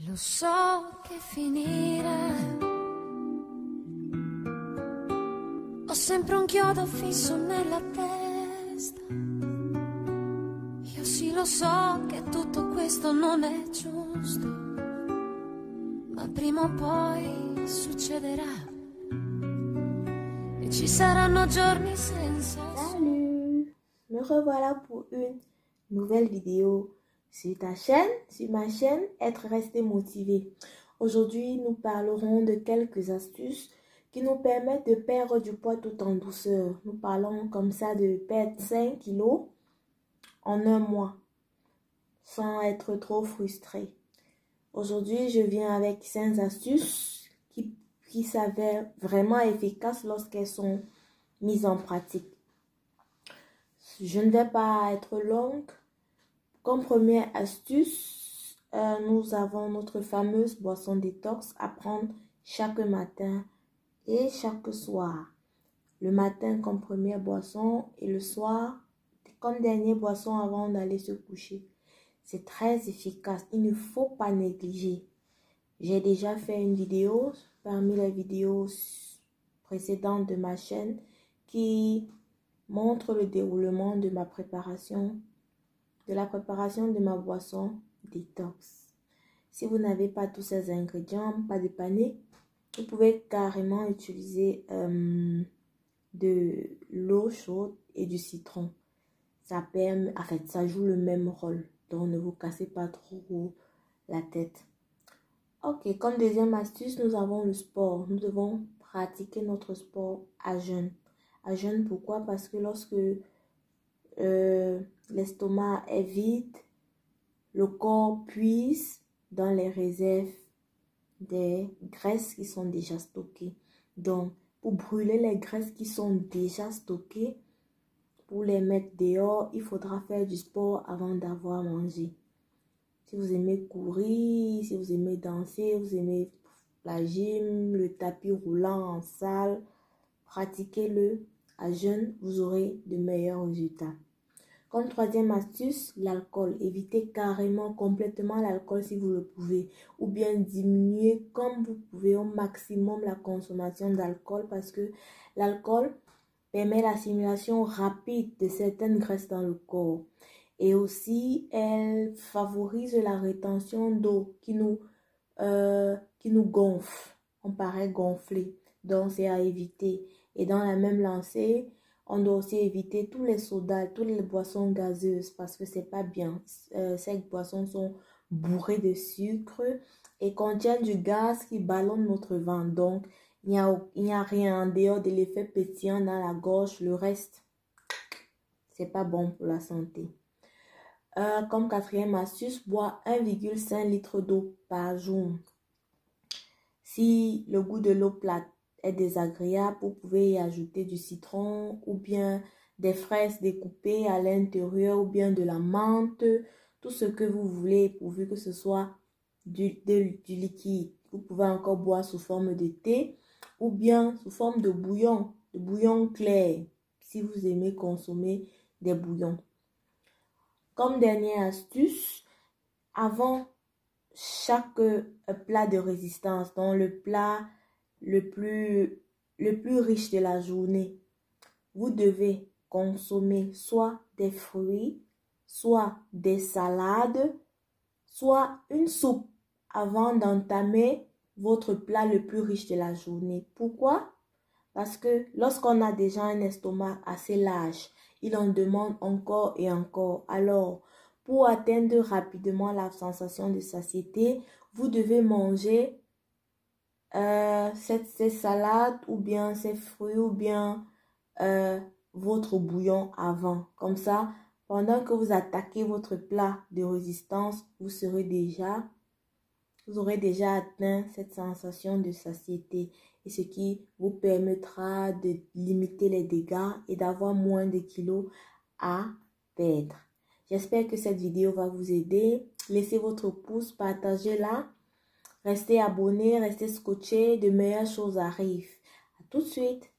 Lo so che finirà. Ho sempre un chiodo fisso nella testa. Io sì lo so che tutto questo non è giusto, ma prima o poi succederà. E ci saranno giorni senza. Salut, me revoilà pour une nouvelle vidéo sur ta chaîne, sur ma chaîne Être resté motivé. Aujourd'hui, nous parlerons de quelques astuces qui nous permettent de perdre du poids tout en douceur. Nous parlons comme ça de perdre 5 kilos en un mois sans être trop frustré. Aujourd'hui, je viens avec 5 astuces qui s'avèrent vraiment efficaces lorsqu'elles sont mises en pratique. Je ne vais pas être longue. Comme première astuce, nous avons notre fameuse boisson détox à prendre chaque matin et chaque soir. Le matin comme première boisson et le soir comme dernière boisson avant d'aller se coucher. C'est très efficace, il ne faut pas négliger. J'ai déjà fait une vidéo parmi les vidéos précédentes de ma chaîne qui montre le déroulement de ma préparation, de la préparation de ma boisson détox. Si vous n'avez pas tous ces ingrédients, pas de panique, vous pouvez carrément utiliser de l'eau chaude et du citron. Ça permet, en fait, ça joue le même rôle, donc ne vous cassez pas trop la tête. Ok, comme deuxième astuce, nous avons le sport. Nous devons pratiquer notre sport à jeûne. À jeûne, pourquoi? Parce que lorsque l'estomac est vide, le corps puise dans les réserves des graisses qui sont déjà stockées. Donc, pour brûler les graisses qui sont déjà stockées, pour les mettre dehors, il faudra faire du sport avant d'avoir mangé. Si vous aimez courir, si vous aimez danser, vous aimez la gym, le tapis roulant en salle, pratiquez-le à jeûne, vous aurez de meilleurs résultats. Comme troisième astuce, l'alcool. Évitez carrément, complètement l'alcool si vous le pouvez. Ou bien diminuer comme vous pouvez au maximum la consommation d'alcool parce que l'alcool permet l'assimilation rapide de certaines graisses dans le corps. Et aussi, elle favorise la rétention d'eau qui nous gonfle. On paraît gonflé. Donc, c'est à éviter. Et dans la même lancée, on doit aussi éviter tous les sodas, toutes les boissons gazeuses parce que c'est pas bien. Ces boissons sont bourrées de sucre et contiennent du gaz qui ballonne notre ventre. Donc, il n'y a rien en dehors de l'effet pétillant dans la gorge. Le reste, c'est pas bon pour la santé. Comme quatrième astuce, boire 1,5 litre d'eau par jour. Si le goût de l'eau plate est désagréable, vous pouvez y ajouter du citron ou bien des fraises découpées à l'intérieur ou bien de la menthe, tout ce que vous voulez pourvu que ce soit du liquide. Vous pouvez encore boire sous forme de thé ou bien sous forme de bouillon clair si vous aimez consommer des bouillons. Comme dernière astuce, avant chaque plat de résistance, donc le plat le plus riche de la journée, vous devez consommer soit des fruits, soit des salades, soit une soupe avant d'entamer votre plat le plus riche de la journée. Pourquoi? Parce que lorsqu'on a déjà un estomac assez large, il en demande encore et encore. Alors, pour atteindre rapidement la sensation de satiété, vous devez manger ces salades ou bien ces fruits ou bien votre bouillon avant. Comme ça, pendant que vous attaquez votre plat de résistance, vous aurez déjà atteint cette sensation de satiété et ce qui vous permettra de limiter les dégâts et d'avoir moins de kilos à perdre. J'espère que cette vidéo va vous aider. Laissez votre pouce, partagez-la. Restez abonnés, restez scotchés. De meilleures choses arrivent. À tout de suite.